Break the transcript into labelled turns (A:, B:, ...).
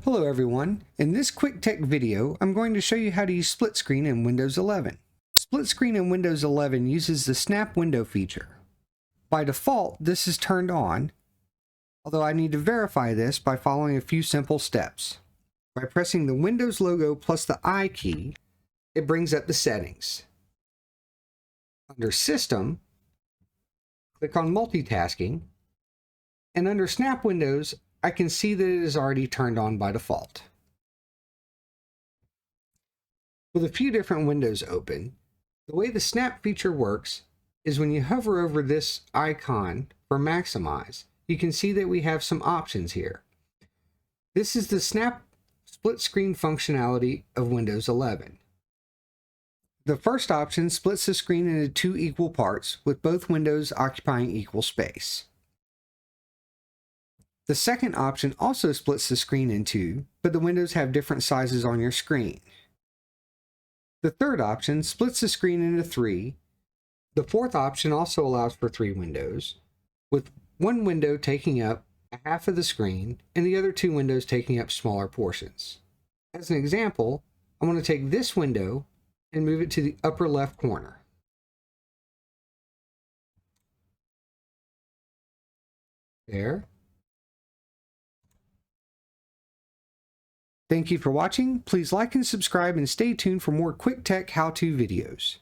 A: Hello everyone. In this quick tech video, I'm going to show you how to use split screen in Windows 11. Split screen in Windows 11 uses the snap window feature. By default, this is turned on, although I need to verify this by following a few simple steps. By pressing the Windows logo plus the I key, it brings up the settings. Under System, click on Multitasking, and under Snap Windows, I can see that it is already turned on by default. With a few different windows open, the way the snap feature works is when you hover over this icon for maximize, you can see that we have some options here. This is the snap split screen functionality of Windows 11. The first option splits the screen into two equal parts, with both windows occupying equal space. The second option also splits the screen in two, but the windows have different sizes on your screen. The third option splits the screen into three. The fourth option also allows for three windows, with one window taking up a half of the screen and the other two windows taking up smaller portions. As an example, I'm going to take this window and move it to the upper left corner. There. Thank you for watching. Please like and subscribe and stay tuned for more quick tech how-to videos.